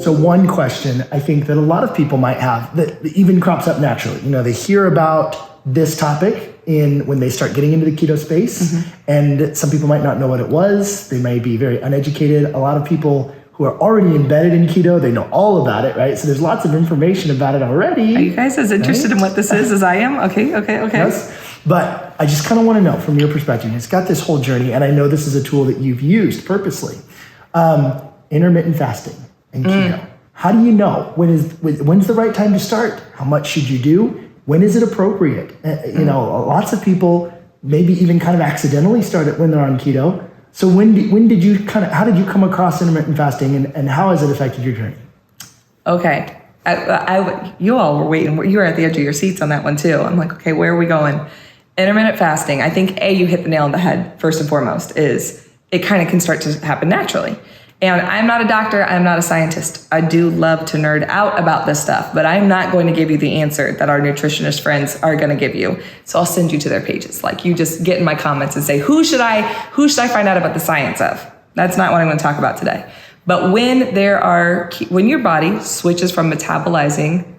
So one question I think that a lot of people might have that even crops up naturally, they hear about this topic when they start getting into the keto space, and some people might not know what it was. They may be very uneducated. A lot of people who are already embedded in keto, they know all about it, right? So there's lots of information about it already. Are you guys as interested in what this is as I am? Okay. Yes. But I just kind of want to know from your perspective, it's got this whole journey, and I know this is a tool that you've used purposely. Intermittent fasting and keto. How do you know when's the right time to start? How much should you do? When is it appropriate? Lots of people maybe even kind of accidentally start it when they're on keto. So how did you come across intermittent fasting, and how has it affected your journey? Okay. You all were waiting. You were at the edge of your seats on that one too. I'm like, okay, where are we going? Intermittent fasting. I think you hit the nail on the head. First and foremost is it kind of can start to happen naturally. And I'm not a doctor. I'm not a scientist. I do love to nerd out about this stuff, but I'm not going to give you the answer that our nutritionist friends are going to give you. So I'll send you to their pages. Like, you just get in my comments and say, who should I find out about the science of? That's not what I'm going to talk about today. But when your body switches from metabolizing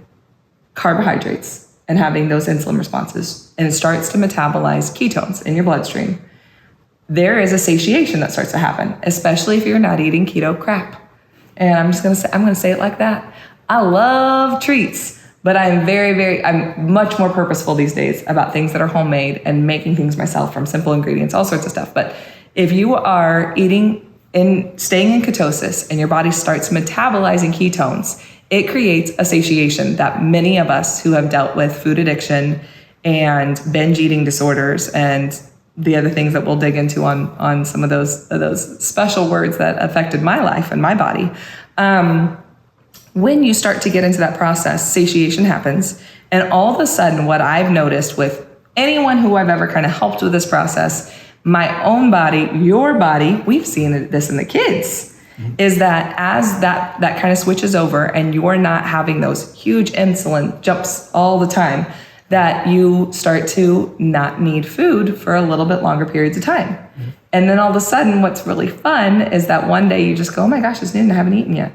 carbohydrates and having those insulin responses and starts to metabolize ketones in your bloodstream, there is a satiation that starts to happen, especially if you're not eating keto crap. And I'm going to say it like that. I love treats, but I'm much more purposeful these days about things that are homemade and making things myself from simple ingredients, all sorts of stuff. But if you are eating and staying in ketosis and your body starts metabolizing ketones, it creates a satiation that many of us who have dealt with food addiction and binge eating disorders and the other things that we'll dig into on some of those special words that affected my life and my body. When you start to get into that process, satiation happens. And all of a sudden, what I've noticed with anyone who I've ever kind of helped with this process, my own body, your body, we've seen this in the kids, is that as that kind of switches over and you're not having those huge insulin jumps all the time, that you start to not need food for a little bit longer periods of time. And then all of a sudden, what's really fun is that one day you just go, oh my gosh, it's noon, I haven't eaten yet.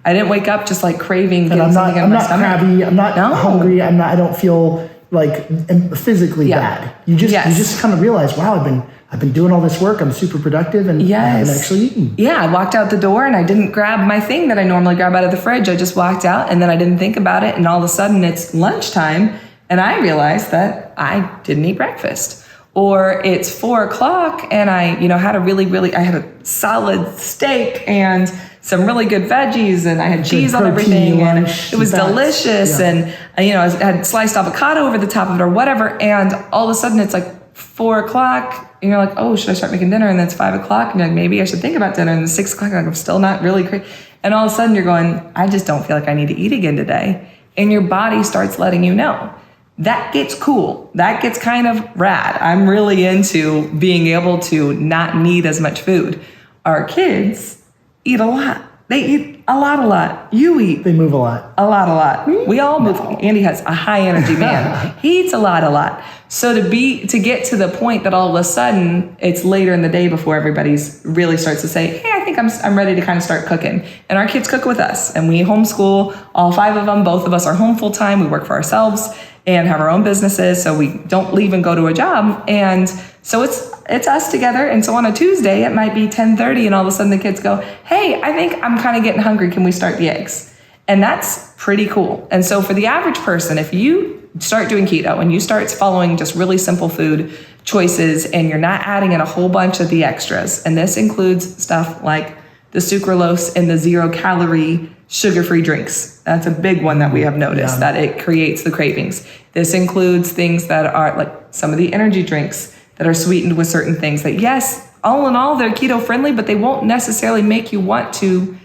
I didn't wake up just like craving getting something in my stomach. Crabby, I'm not hungry, I don't feel like physically bad. You just kind of realize, wow, I've been doing all this work, I'm super productive, and I haven't actually eaten. Yeah, I walked out the door and I didn't grab my thing that I normally grab out of the fridge. I just walked out and then I didn't think about it, and all of a sudden it's lunchtime and I realized that I didn't eat breakfast. Or it's 4:00 and I, had I had a solid steak and some really good veggies and I had cheese on everything and it was delicious. Yeah. And, I had sliced avocado over the top of it or whatever. And all of a sudden it's like 4:00 and you're like, oh, should I start making dinner? And then it's 5:00 and you're like, maybe I should think about dinner. And then 6:00, I'm still not really crazy. And all of a sudden you're going, I just don't feel like I need to eat again today. And your body starts letting you know. That gets cool. That gets kind of rad. I'm really into being able to not need as much food. Our kids eat a lot. They eat a lot. You eat. They move a lot. A lot. We all move. Andy has a high energy man. He eats a lot. So to get to the point that all of a sudden it's later in the day before everybody's really starts to say, hey, I think I'm ready to kind of start cooking. And our kids cook with us and we homeschool all 5 of them. Both of us are home full time. We work for ourselves and have our own businesses. So we don't leave and go to a job. And so it's us together. And so on a Tuesday, it might be 10:30 and all of a sudden the kids go, hey, I think I'm kind of getting hungry. Can we start the eggs? And that's pretty cool. And so for the average person, if you start doing keto and you start following just really simple food choices and you're not adding in a whole bunch of the extras, and this includes stuff like the sucralose and the 0-calorie sugar-free drinks. That's a big one that we have noticed, that it creates the cravings. This includes things that are like some of the energy drinks that are sweetened with certain things that, yes, all in all, they're keto friendly, but they won't necessarily make you want to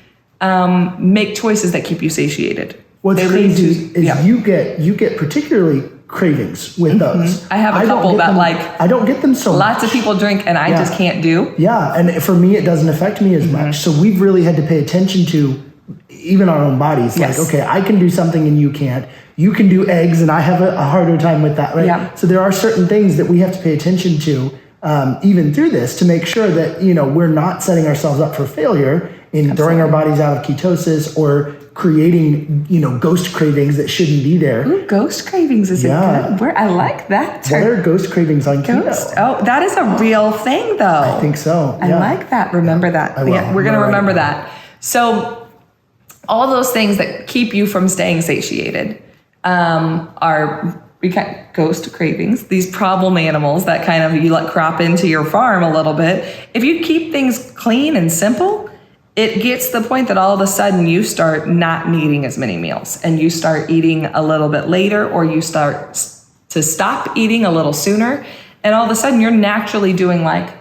make choices that keep you satiated. What's crazy is you get particularly cravings with those. I have a couple that I don't get them so lots much. of people drink and I just can't do. Yeah, and for me, it doesn't affect me as much. So we've really had to pay attention to even our own bodies. Like, okay, I can do something and you can't. You can do eggs and I have a harder time with that, right? Yeah. So there are certain things that we have to pay attention to even through this to make sure that, we're not setting ourselves up for failure in throwing our bodies out of ketosis or creating, ghost cravings that shouldn't be there. Ooh, ghost cravings is a good word. I like that term. What are ghost cravings on keto? Oh, that is a real thing, though. I think so. I like that. Remember that. I will. Yeah, we're going to remember that. So all those things that keep you from staying satiated are ghost cravings, these problem animals that kind of you let crop into your farm a little bit. If you keep things clean and simple, it gets to the point that all of a sudden you start not needing as many meals and you start eating a little bit later, or you start to stop eating a little sooner. And all of a sudden you're naturally doing like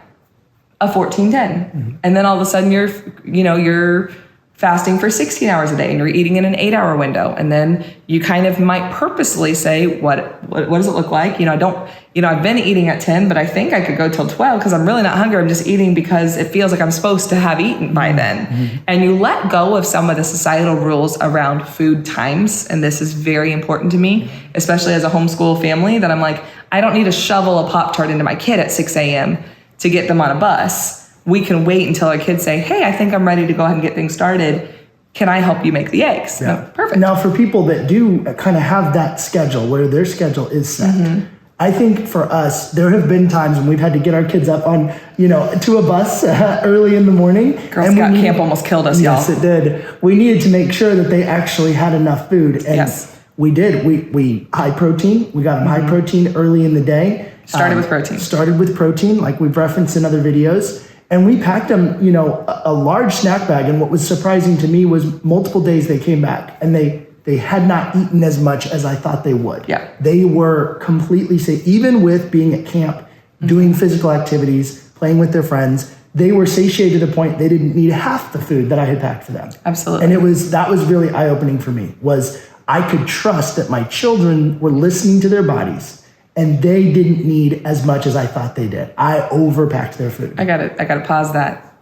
a 14-10. Mm-hmm. And then all of a sudden you're fasting for 16 hours a day and you're eating in an 8-hour window. And then you kind of might purposely say, what does it look like? I've been eating at 10, but I think I could go till 12 because I'm really not hungry. I'm just eating because it feels like I'm supposed to have eaten by then. Mm-hmm. And you let go of some of the societal rules around food times. And this is very important to me, especially as a homeschool family, that I'm like, I don't need to shovel a Pop-Tart into my kid at 6 a.m. to get them on a bus. We can wait until our kids say, hey, I think I'm ready to go ahead and get things started. Can I help you make the eggs? Yeah. No, perfect. Now, for people that do kind of have that schedule where their schedule is set, mm-hmm. I think for us, there have been times when we've had to get our kids up on, to a bus early in the morning. Girl Scout camp almost killed us, y'all. Yes, it did. We needed to make sure that they actually had enough food. And yes. We did. We high protein. We got them high protein early in the day. Started with protein, like we've referenced in other videos. And we packed them, a large snack bag. And what was surprising to me was multiple days they came back and they had not eaten as much as I thought they would. Yeah. They were completely safe. Even with being at camp, mm-hmm. doing physical activities, playing with their friends, they were satiated to the point they didn't need half the food that I had packed for them. Absolutely. And that was really eye-opening for me, was I could trust that my children were listening to their bodies. And they didn't need as much as I thought they did. I overpacked their food. I gotta pause that.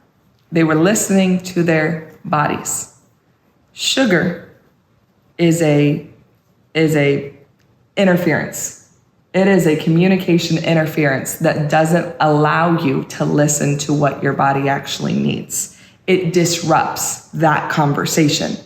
They were listening to their bodies. Sugar is a interference. It is a communication interference that doesn't allow you to listen to what your body actually needs. It disrupts that conversation.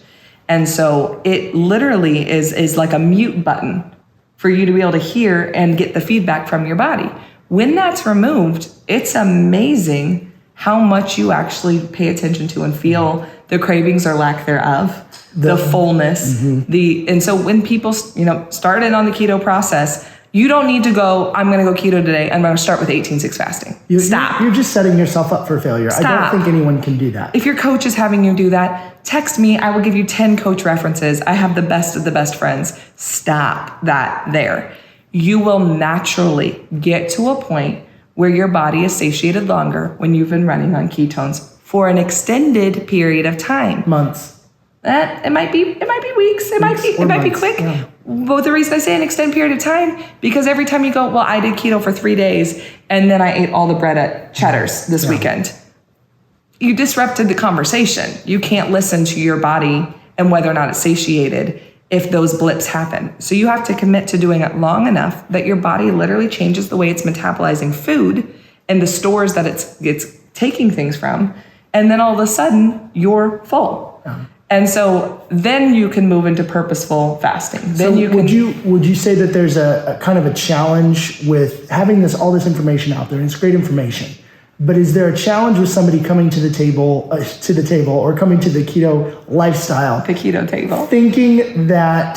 And so it literally is like a mute button for you to be able to hear and get the feedback from your body. When that's removed, it's amazing how much you actually pay attention to and feel the cravings or lack thereof, the fullness, mm-hmm. And so when people, started on the keto process, you don't need to go, I'm going to go keto today. I'm going to start with 18-6 fasting. Stop. You're just setting yourself up for failure. Stop. I don't think anyone can do that. If your coach is having you do that, text me. I will give you 10 coach references. I have the best of the best friends. Stop that there. You will naturally get to a point where your body is satiated longer when you've been running on ketones for an extended period of time. Months. It might be weeks. It might be quick. Yeah. But the reason I say an extended period of time, because every time you go, well, I did keto for 3 days and then I ate all the bread at Cheddar's this weekend. You disrupted the conversation. You can't listen to your body and whether or not it's satiated if those blips happen. So you have to commit to doing it long enough that your body literally changes the way it's metabolizing food and the stores that it's taking things from. And then all of a sudden you're full. Yeah. And so then you can move into purposeful fasting. Then would you say that there's a kind of a challenge with having all this information out there, and it's great information, but is there a challenge with somebody coming to the table or coming to the keto lifestyle, the keto table, thinking that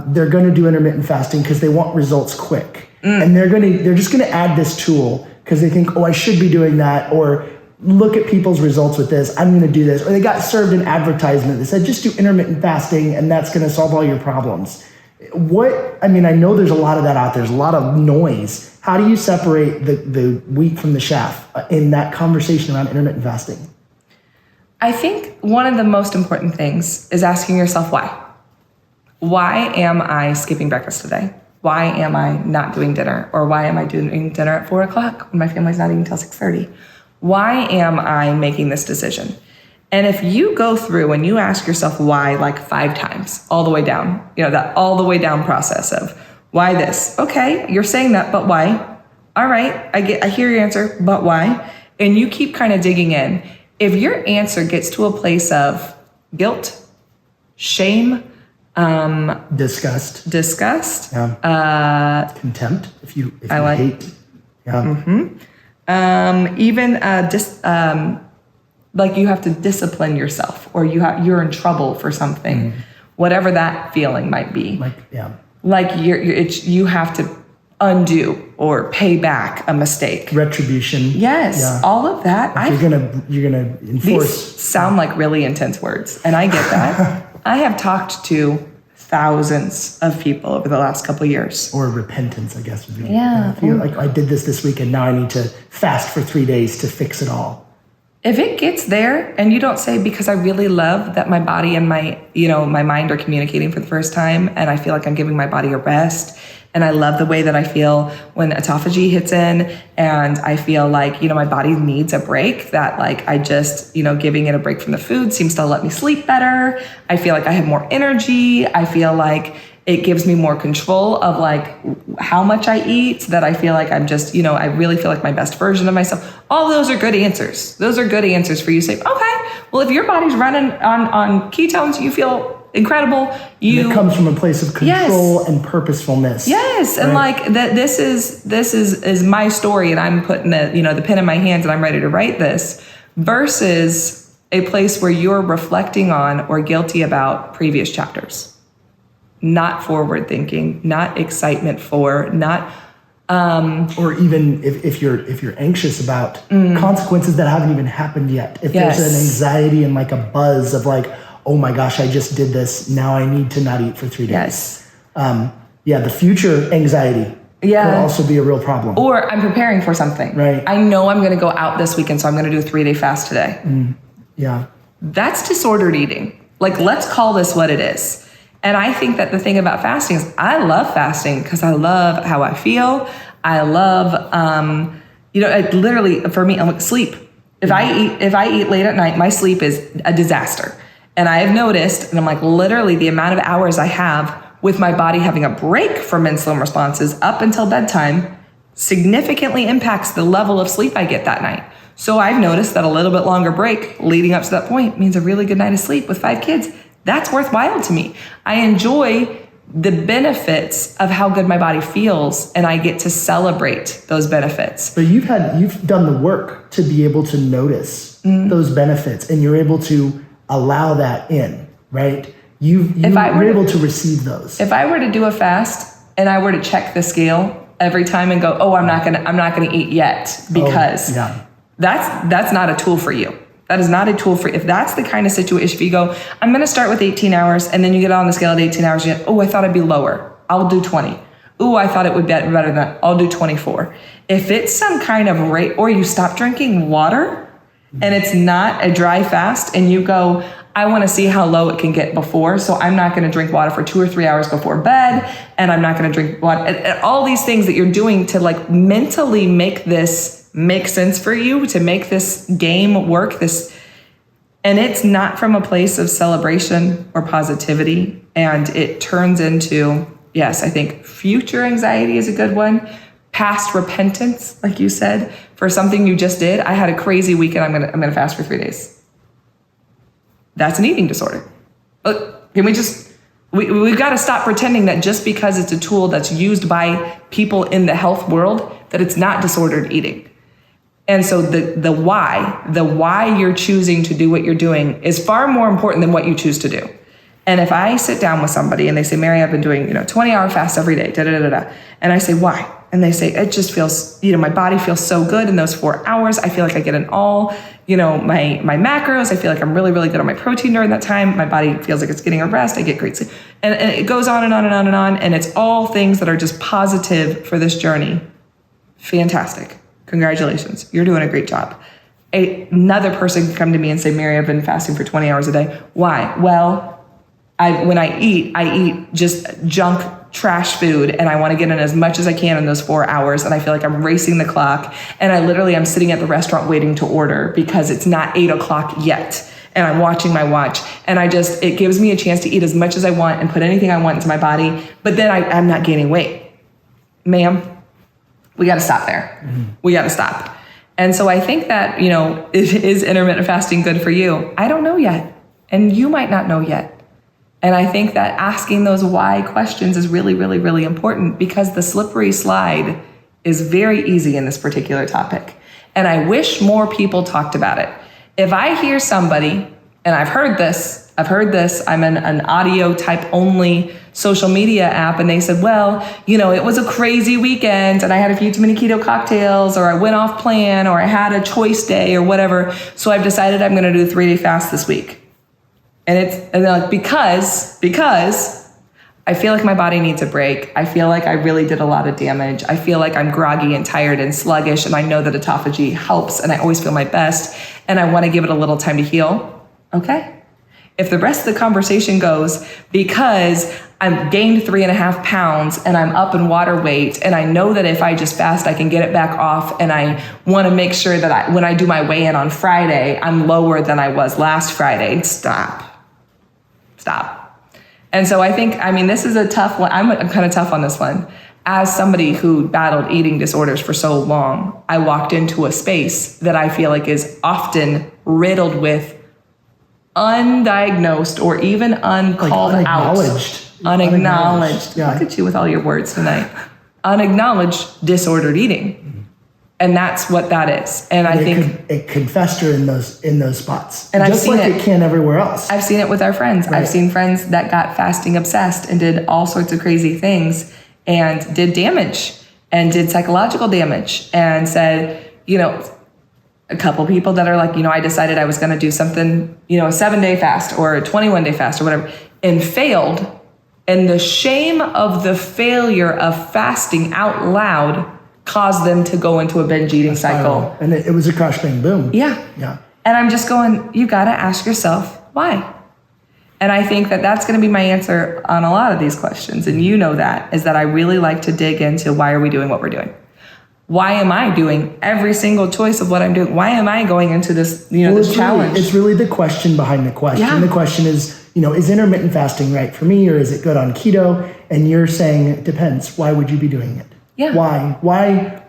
they're going to do intermittent fasting because they want results quick, and they're just going to add this tool because they think, oh, I should be doing that, or look at people's results with this, I'm going to do this. Or they got served an advertisement that said, just do intermittent fasting and that's going to solve all your problems. I know there's a lot of that out there. There's a lot of noise. How do you separate the wheat from the chaff in that conversation around intermittent fasting? I think one of the most important things is asking yourself why. Why am I skipping breakfast today? Why am I not doing dinner? Or why am I doing dinner at 4 o'clock when my family's not eating until 6:30? Why am I making this decision? And if you go through and you ask yourself why like 5 times, all the way down, that all the way down process of why this? Okay, you're saying that, but why? All right, I hear your answer, but why? And you keep kind of digging in. If your answer gets to a place of guilt, shame, Disgust. Contempt. If you hate. Even like you have to discipline yourself, or you're in trouble for something, whatever that feeling might be. Like you have to undo or pay back a mistake. Retribution. Yes, all of that. Like you're gonna enforce. These sound like really intense words, and I get that. I have talked to thousands of people over the last couple of years. Or repentance, I guess. Would be, yeah. I feel like I did this week, and now I need to fast for 3 days to fix it all. If it gets there and you don't say, because I really love that my body and my mind are communicating for the first time, and I feel like I'm giving my body a rest, and I love the way that I feel when autophagy hits in, and I feel like, my body needs a break, that like I just, giving it a break from the food seems to let me sleep better. I feel like I have more energy. I feel like it gives me more control of like how much I eat, that I feel like I'm just, I really feel like my best version of myself. All those are good answers. Those are good answers for you to say, okay, well, if your body's running on ketones, you feel incredible. And it comes from a place of control and purposefulness. Yes. And like that, this is my story, and I'm putting the pen in my hands, and I'm ready to write this, versus a place where you're reflecting on or guilty about previous chapters. Not forward thinking, not excitement for, not or even if you're anxious about consequences that haven't even happened yet. If there's an anxiety and like a buzz of like, oh my gosh, I just did this, now I need to not eat for 3 days. The future anxiety could also be a real problem. Or I'm preparing for something. Right. I know I'm going to go out this weekend, so I'm going to do a 3-day fast today. That's disordered eating. Like, let's call this what it is. And I think that the thing about fasting is I love fasting because I love how I feel. I love, literally for me, I'm like sleep. If I eat late at night, my sleep is a disaster. And I have noticed, and I'm like, literally the amount of hours I have with my body having a break from insulin responses up until bedtime significantly impacts the level of sleep I get that night. So I've noticed that a little bit longer break leading up to that point means a really good night of sleep with 5 kids. That's worthwhile to me. I enjoy the benefits of how good my body feels, and I get to celebrate those benefits. But you've done the work to be able to notice those benefits, and you're able to allow that in, right? You're able to receive those. If I were to do a fast and I were to check the scale every time and go, oh, I'm not gonna eat yet because that's not a tool for you. That is not a tool for, if that's the kind of situation, if you go, I'm going to start with 18 hours and then you get on the scale at 18 hours, I thought I'd be lower. I'll do 20. I thought it would be better than that. I'll do 24. If it's some kind of rate, or you stop drinking water and it's not a dry fast and you go, I want to see how low it can get before. So I'm not going to drink water for 2 or 3 hours before bed. And I'm not going to drink water. And all these things that you're doing to like mentally make this make sense for you, to make this game work, and it's not from a place of celebration or positivity. And it turns into, yes, I think future anxiety is a good one. Past repentance, like you said, for something you just did. I had a crazy weekend. I'm gonna fast for 3 days. That's an eating disorder. Can we just, we've got to stop pretending that just because it's a tool that's used by people in the health world, that it's not disordered eating. And so the why you're choosing to do what you're doing is far more important than what you choose to do. And if I sit down with somebody and they say, Mary, I've been doing 20-hour fasts every day, and I say, why? And they say, it just feels, my body feels so good in those 4 hours. I feel like I get in all, my macros. I feel like I'm really, really good on my protein during that time. My body feels like it's getting a rest. I get great sleep. And it goes on and on and on and on. And it's all things that are just positive for this journey. Fantastic. Congratulations. You're doing a great job. Another person can come to me and say, Mary, I've been fasting for 20 hours a day. Why? Well, when I eat just junk trash food, and I want to get in as much as I can in those 4 hours. And I feel like I'm racing the clock. And I'm sitting at the restaurant waiting to order because it's not 8:00 yet. And I'm watching my watch. And it gives me a chance to eat as much as I want and put anything I want into my body. But then I'm not gaining weight. Ma'am, we got to stop there. Mm-hmm. We got to stop. And so I think that, is intermittent fasting good for you? I don't know yet. And you might not know yet. And I think that asking those why questions is really, really, really important, because the slippery slide is very easy in this particular topic. And I wish more people talked about it. If I hear somebody, and I've heard this, I'm in an audio type only social media app, and they said, well, it was a crazy weekend and I had a few too many keto cocktails, or I went off plan, or I had a choice day or whatever. So I've decided I'm going to do a 3-day fast this week. And they're like, because I feel like my body needs a break. I feel like I really did a lot of damage. I feel like I'm groggy and tired and sluggish, and I know that autophagy helps, and I always feel my best, and I want to give it a little time to heal. Okay. If the rest of the conversation goes, because I'm gained 3.5 pounds and I'm up in water weight, and I know that if I just fast, I can get it back off, and I want to make sure that when I do my weigh-in on Friday, I'm lower than I was last Friday. Stop. And so I think, this is a tough one. I'm kind of tough on this one. As somebody who battled eating disorders for so long, I walked into a space that I feel like is often riddled with undiagnosed or even uncalled out. Unacknowledged. Yeah. Look at you with all your words tonight. Unacknowledged disordered eating. And that's what that is. And I think it can fester in those spots. And just like it can everywhere else. I've seen it with our friends. Right. I've seen friends that got fasting obsessed and did all sorts of crazy things and did damage and did psychological damage, and said, a couple people that are like, I decided I was going to do something, a 7-day fast or a 21-day fast or whatever, and failed. And the shame of the failure of fasting out loud caused them to go into a binge eating cycle. And it was a crash, bang, boom. Yeah. And I'm just going, you got to ask yourself why. And I think that that's going to be my answer on a lot of these questions. And that is that I really like to dig into, why are we doing what we're doing? Why am I doing every single choice of what I'm doing? Why am I going into this, this challenge? It's really the question behind the question. Yeah. The question is, is intermittent fasting right for me, or is it good on keto? And you're saying it depends. Why would you be doing it? Yeah. Why,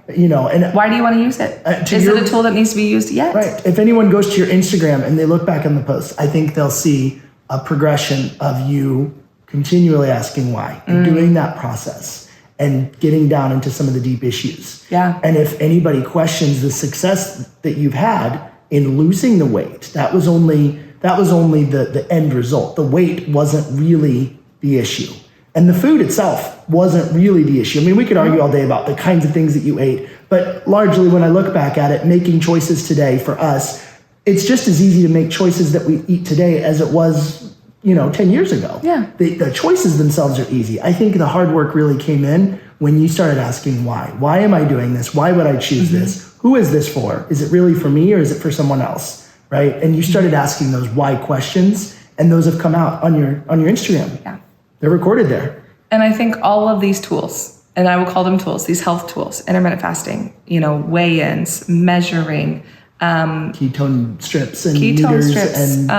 and why do you want to use it? Is it a tool that needs to be used yet? Right. If anyone goes to your Instagram and they look back on the post, I think they'll see a progression of you continually asking why and doing that process and getting down into some of the deep issues. Yeah. And if anybody questions the success that you've had in losing the weight, that was only the end result. The weight wasn't really the issue. And the food itself wasn't really the issue. We could argue all day about the kinds of things that you ate, but largely when I look back at it, making choices today for us, it's just as easy to make choices that we eat today as it was, 10 years ago. Yeah. The choices themselves are easy. I think the hard work really came in when you started asking why. Why am I doing this? Why would I choose this? Who is this for? Is it really for me, or is it for someone else? Right? And you started asking those why questions, and those have come out on your Instagram. Yeah. They're recorded there. And I think all of these tools, and I will call them tools, these health tools, intermittent fasting, weigh-ins, measuring, ketone strips and meters and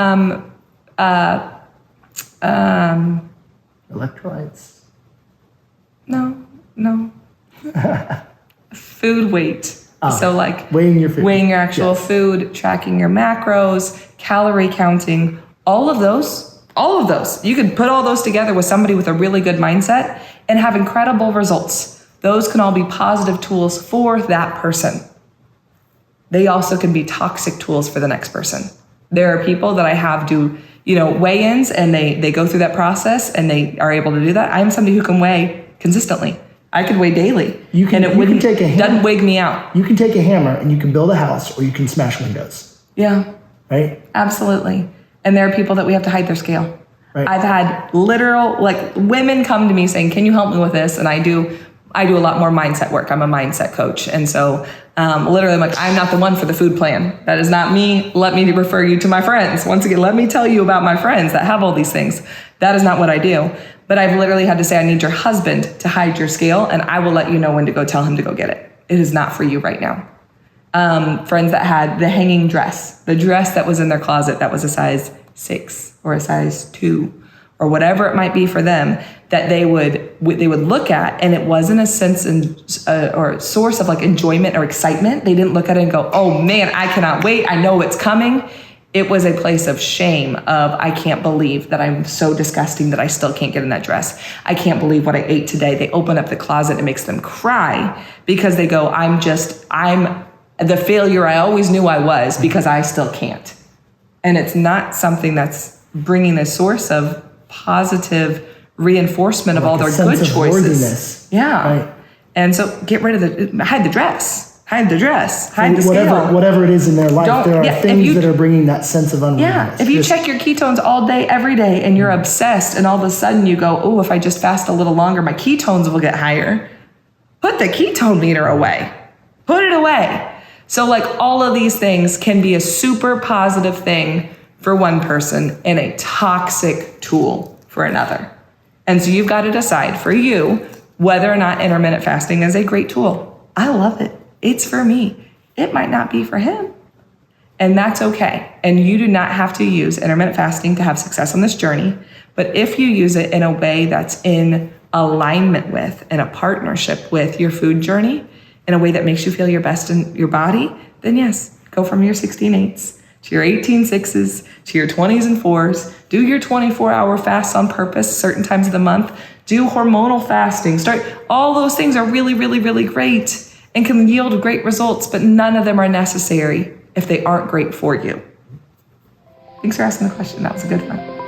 electrolytes. No. Food weight. So weighing your food. Weighing your actual food, tracking your macros, calorie counting, all of those. You could put all those together with somebody with a really good mindset and have incredible results. Those can all be positive tools for that person. They also can be toxic tools for the next person. There are people that I have do, weigh-ins, and they go through that process and they are able to do that. I'm somebody who can weigh consistently. I could weigh daily. Doesn't wig me out. You can take a hammer and you can build a house, or you can smash windows. Yeah. Right? Absolutely. And there are people that we have to hide their scale. Right. I've had literal, women come to me saying, can you help me with this? And I do a lot more mindset work. I'm a mindset coach. And so literally I'm like, I'm not the one for the food plan. That is not me. Let me refer you to my friends. Once again, let me tell you about my friends that have all these things. That is not what I do. But I've literally had to say, I need your husband to hide your scale, and I will let you know when to go tell him to go get it. It is not for you right now. Friends that had the hanging dress, the dress that was in their closet that was a size 6 or a size 2 or whatever it might be for them, that they would look at, and it wasn't a sense or a source of enjoyment or excitement. They didn't look at it and go, oh man, I cannot wait. I know it's coming. It was a place of shame of, I can't believe that I'm so disgusting that I still can't get in that dress. I can't believe what I ate today. They open up the closet and it makes them cry because they go, I'm the failure I always knew I was because I still can't. And it's not something that's bringing a source of positive reinforcement of all their good choices. Worthiness. Yeah. Right. And so get rid of hide the dress. Hide the dress, hide the scale. Whatever it is in their life, there are things that are bringing that sense of unworthiness. Yeah, if you check your ketones all day, every day, and you're obsessed, and all of a sudden you go, oh, if I just fast a little longer, my ketones will get higher. Put the ketone meter away. Put it away. So like all of these things can be a super positive thing for one person and a toxic tool for another. And so you've got to decide for you whether or not intermittent fasting is a great tool. I love it. It's for me. It might not be for him. And that's okay. And you do not have to use intermittent fasting to have success on this journey. But if you use it in a way that's in alignment with and a partnership with your food journey, in a way that makes you feel your best in your body, then yes, go from your 16/8s to your 18/6s to your 20s and 4s. Do your 24-hour fasts on purpose certain times of the month. Do hormonal fasting. All those things are really, really, really great and can yield great results, but none of them are necessary if they aren't great for you. Thanks for asking the question. That was a good one.